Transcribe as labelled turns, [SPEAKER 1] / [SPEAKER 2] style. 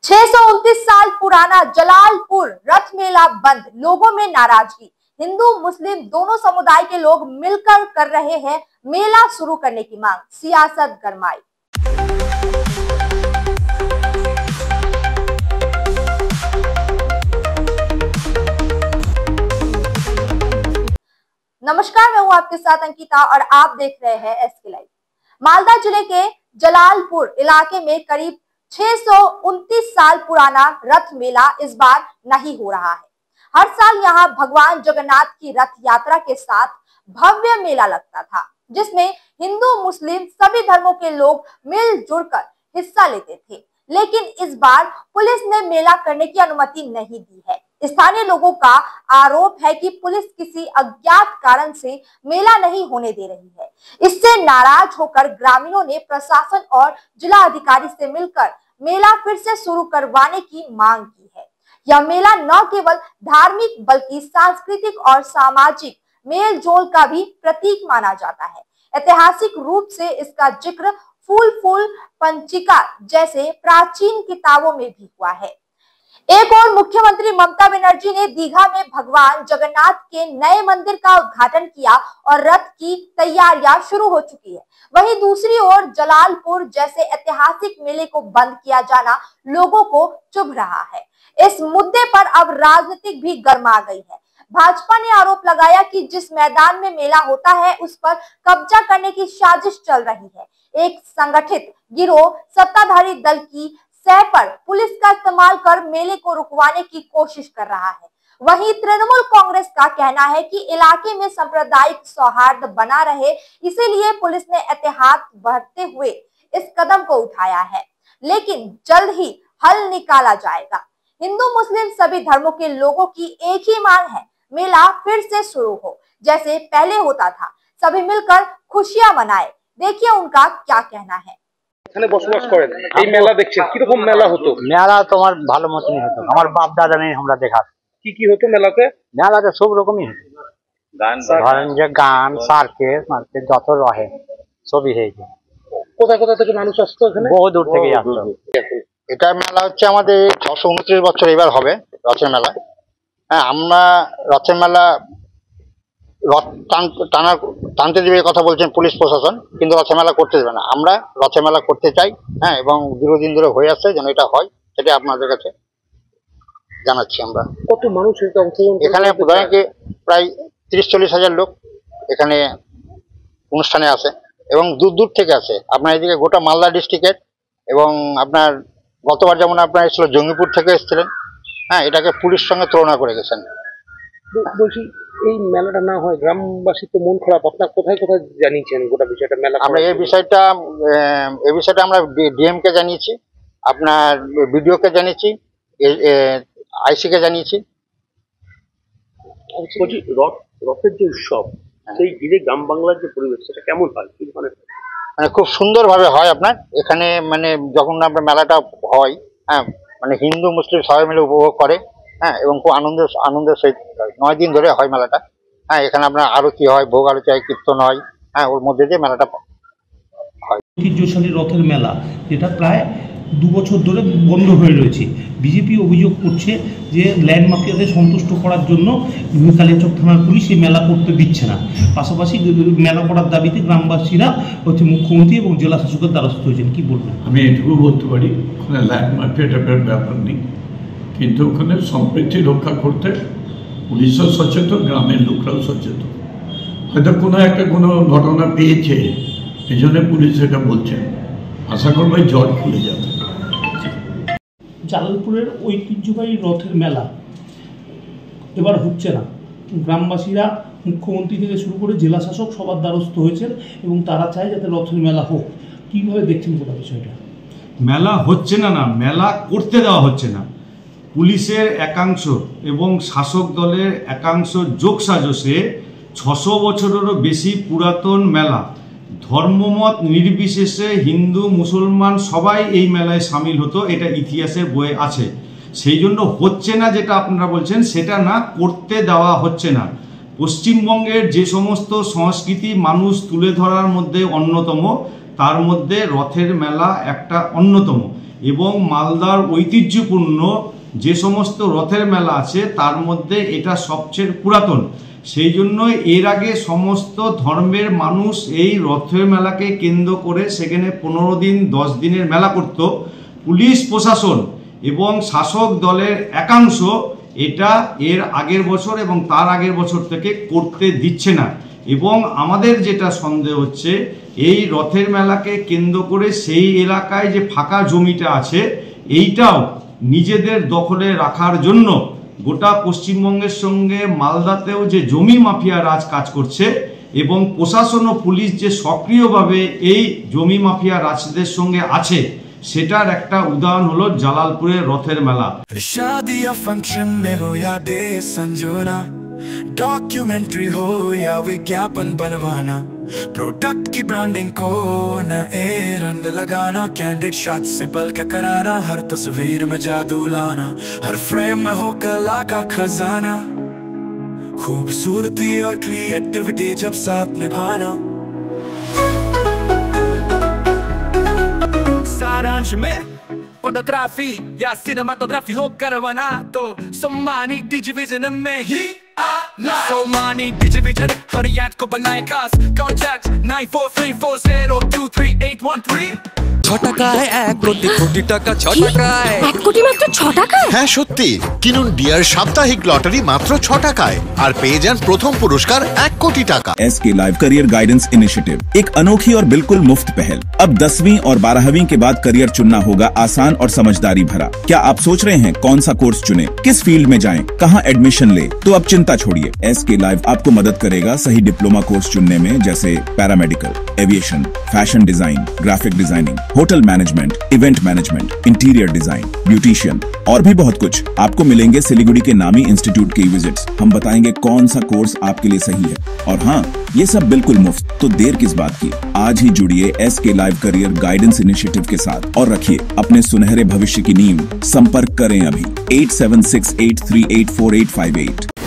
[SPEAKER 1] 629 साल पुराना जलालपुर रथ मेला बंद, लोगों में नाराजगी। हिंदू मुस्लिम दोनों समुदाय के लोग मिलकर कर रहे हैं मेला शुरू करने की मांग, सियासत गरमाई। नमस्कार, मैं हूं आपके साथ अंकिता और आप देख रहे हैं एसके लाइव। मालदा जिले के जलालपुर इलाके में करीब 629 साल पुराना रथ मेला इस बार नहीं हो रहा है। हर साल यहाँ भगवान जगन्नाथ की रथ यात्रा के साथ भव्य मेला लगता था, जिसमें हिंदू मुस्लिम सभी धर्मों के लोग मिलजुल कर हिस्सा लेते थे। लेकिन इस बार पुलिस ने मेला करने की अनुमति नहीं दी है। स्थानीय लोगों का आरोप है कि पुलिस किसी अज्ञात कारण से मेला नहीं होने दे रही है। इससे नाराज होकर ग्रामीणों ने प्रशासन और जिला अधिकारी से मिलकर मेला फिर से शुरू करवाने की मांग की है। यह मेला न केवल धार्मिक बल्कि सांस्कृतिक और सामाजिक मेल जोल का भी प्रतीक माना जाता है। ऐतिहासिक रूप से इसका जिक्र फूल पंचिका जैसे प्राचीन किताबों में भी हुआ है। एक और मुख्यमंत्री ममता बनर्जी ने दीघा में भगवान जगन्नाथ के नए मंदिर का उद्घाटन किया और रथ की तैयारियां शुरू हो चुकी है। वहीं दूसरी ओर जलालपुर जैसे ऐतिहासिक मेले को बंद किया जाना लोगों को चुभ रहा है। इस मुद्दे पर अब राजनीतिक भी गर्मा गई है। भाजपा ने आरोप लगाया कि जिस मैदान में मेला होता है उस पर कब्जा करने की साजिश चल रही है। एक संगठित गिरोह सत्ताधारी दल की सह पर पुलिस का इस्तेमाल कर मेले को रुकवाने की कोशिश कर रहा है। वहीं तृणमूल कांग्रेस का कहना है कि इलाके में सांप्रदायिक सौहार्द बना रहे, इसीलिए पुलिस ने एहतियात बरतते हुए इस कदम को उठाया है, लेकिन जल्द ही हल निकाला जाएगा। हिंदू मुस्लिम सभी धर्मों के लोगों की एक ही मांग है, मेला फिर से शुरू हो जैसे पहले होता था, सभी मिलकर खुशियां मनाए। देखिए उनका क्या कहना है।
[SPEAKER 2] এখানে বসবাস করেন, এই মেলা দেখছেন, কি রকম মেলা হতো?
[SPEAKER 3] মেলা তোমার ভালো মতনই হতো, আমার বাপ দাদা নেই আমরা দেখা।
[SPEAKER 2] কি হতো মেলাতে?
[SPEAKER 3] মেলাতে সব রকমই হতো, ধরেন যে গান সার্কেস মার্কেট যত রহে সবই হয়েছে।
[SPEAKER 2] কোথায় কোথা থেকে মানুষ আসতো এখানে?
[SPEAKER 3] বহু দূর থেকে আসতো।
[SPEAKER 4] এটা মেলা হচ্ছে আমাদের 629 বছর এবার হবে রথের মেলা। হ্যাঁ, আমরা রথের মেলা রথ টানতে দেবে কথা বলছেন পুলিশ প্রশাসন, কিন্তু রথের মেলা করতে দেবে না। আমরা রথের মেলা করতে চাই, হ্যাঁ, এবং দীর্ঘদিন ধরে হয়ে আসছে, যেন এটা হয় সেটা আপনাদের কাছে জানাচ্ছি। আমরা
[SPEAKER 2] কত মানুষ
[SPEAKER 4] এখানে প্রায় 30-40 হাজার লোক এখানে অনুষ্ঠানে আসে এবং দূর দূর থেকে আসে। আপনার এদিকে গোটা মালদা ডিস্ট্রিক্টের, এবং আপনার গতবার যেমন আপনার এসেছিল জঙ্গিপুর থেকে এসেছিলেন। হ্যাঁ, এটাকে পুলিশ সঙ্গে তুলনা করে গেছেন।
[SPEAKER 2] বলছি এই মেলাটা না হয় গ্রামবাসী তো মন খারাপ, আপনার কোথায় কোথায় জানিয়েছেন গোটা বিষয়টা? মেলা
[SPEAKER 4] আমরা এই বিষয়টা আমরা ডিএম কে জানিয়েছি, আপনার বিডিও কে জানিয়েছি, আইসি কে জানিয়েছি।
[SPEAKER 2] বলছি রথের যে উৎসব, সেই ঘিরে গ্রাম বাংলার যে পরিবেশ সেটা কেমন হয়?
[SPEAKER 4] মানে খুব সুন্দরভাবে হয় আপনার এখানে। মানে যখন আপনার মেলাটা হয়, হ্যাঁ, মানে হিন্দু মুসলিম সবাই মিলে উপভোগ করে, হ্যাঁ, এবং খুব আনন্দের সহিত 9 দিন ধরে হয় মেলাটা। হ্যাঁ, এখানে আপনার আরতি হয়, ভোগ আরতি হয়, কীর্তন হয়, হ্যাঁ, ওর মধ্যে দিয়ে মেলাটা হয়।
[SPEAKER 5] ঐতিহ্যশালী রথের মেলা যেটা প্রায় 2 বছর ধরে বন্ধ হয়ে রয়েছে। বিজেপি অভিযোগ করছে যে ল্যান্ড মাফিয়াদের সন্তুষ্ট করার জন্য কালিয়াচক থানার পুলিশ এই মেলা করতে দিচ্ছে না। পাশাপাশি মেলা করার দাবিতে গ্রামবাসীরা মুখ্যমন্ত্রী এবং জেলা শাসকের দ্বারস্থ হয়েছেন। কি বলবেন?
[SPEAKER 6] আমি এটুকু বলতে পারি, ওখানে ল্যান্ড মাফিয়াটার ব্যাপার নেই, কিন্তু ওখানে সম্প্রীতি রক্ষা করতে পুলিশও সচেতন, গ্রামের লোকরাও সচেতন। হয়তো কোনো ঘটনা পেয়েছে, এই জন্য পুলিশ এটা বলছে। আশা করবো জট খুলে যাবে।
[SPEAKER 5] জালালপুরের ঐতিহ্যবাহী রথের মেলা এবার হচ্ছে না। গ্রামবাসীরা মুখ্যমন্ত্রী থেকে শুরু করে জেলা শাসক সবার দ্বারস্থ হয়েছেন এবং তারা চায় যাতে রথের মেলা হোক। কীভাবে দেখছেন গোটা বিষয়টা?
[SPEAKER 7] মেলা হচ্ছে না, মেলা করতে দেওয়া হচ্ছে না। পুলিশের একাংশ এবং শাসক দলের একাংশ যোগসাজশে 600 বছরেরও বেশি পুরাতন মেলা, ধর্মমত নির্বিশেষে হিন্দু মুসলমান সবাই এই মেলায় সামিল হতো, এটা ইতিহাসের বইয়ে আছে। সেই জন্য হচ্ছে না যেটা আপনারা বলছেন, সেটা না, করতে দেওয়া হচ্ছে না। পশ্চিমবঙ্গের যে সমস্ত সংস্কৃতি মানুষ তুলে ধরার মধ্যে অন্যতম, তার মধ্যে রথের মেলা একটা অন্যতম। এবং মালদার ঐতিহ্যপূর্ণ যে সমস্ত রথের মেলা আছে তার মধ্যে এটা সবচেয়ে পুরাতন। সেই জন্য এর আগে সমস্ত ধর্মের মানুষ এই রথের মেলাকে কেন্দ্র করে সেখানে 15 দিন 10 দিনের মেলা করত। পুলিশ প্রশাসন এবং শাসক দলের একাংশ এটা এর আগের বছর এবং তার আগের বছর থেকে করতে দিচ্ছে না। এবং আমাদের যেটা সন্দেহ হচ্ছে এই রথের মেলাকে কেন্দ্র করে সেই এলাকায় যে ফাঁকা জমিটা আছে এইটাও নিজেদের দখলে রাখার জন্য গোটা পশ্চিমবঙ্গের সঙ্গে মালদাতেও যে জমি মাফিয়া রাজ কাজ করছে এবং প্রশাসন ও পুলিশ যে সক্রিয়ভাবে এই জমি মাফিয়া রাজদের সঙ্গে আছে সেটার একটা উদাহরণ হলো জালালপুরের রথের মেলা।
[SPEAKER 8] शादियां फंक्शन में हो या डे संजोना, डॉक्यूमेंट्री हो या विज्ञापन बनवाना, प्रोडक्ट की ब्रांडिंग को न रंग लगाना, कैंडिड शॉट से पल के कराना, हर तस्वीर में जादू लाना, हर फ्रेम में हो कला का खजाना, खूबसूरती और क्रिएटिविटी जब साथ निभाना। सारांश में फोटोग्राफी या सिनेमाटोग्राफी हो करवाना तो सम्मानी डिजिविजन में ही आना। सम्मानी डिजिविजन हर याद को बनाए खास, कॉन्टैक्ट 9434023813। 6 টাকায় 1 কোটি টাকা 6 টাকায়
[SPEAKER 9] 1 কোটি মাত্র 6 টাকায়।
[SPEAKER 10] হ্যাঁ সত্যি, কিনুন ডিয়ার সাপ্তাহিক লটারি মাত্র 6 টাকায় আর পেয়ে যান প্রথম পুরস্কার 1 কোটি টাকা।
[SPEAKER 11] SK live career guidance initiative एक अनोखी और बिल्कुल मुफ्त पहल। अब 10वीं और 12वीं के बाद करियर चुनना होगा आसान और समझदारी भरा। क्या आप सोच रहे हैं कौन सा कोर्स चुने, किस फील्ड में जाएं, कहां एडमिशन ले? तो अब चिंता छोड़िए, एसके लाइव आपको मदद करेगा सही डिप्लोमा कोर्स चुनने में, जैसे paramedical, aviation, fashion design, graphic designing, hotel management, event management, interior design, beautician और भी बहुत कुछ। आपको मिलेंगे सिलीगुड़ी के नामी इंस्टीट्यूट के विजिट्स। हम बताएंगे कौन सा कोर्स आपके लिए सही है, और हाँ, ये सब बिल्कुल मुफ्त। तो देर किस बात की, आज ही जुड़िए SK live career guidance initiative के साथ और रखिए अपने सुनहरे भविष्य की नींव। संपर्क करें अभी 8768384858।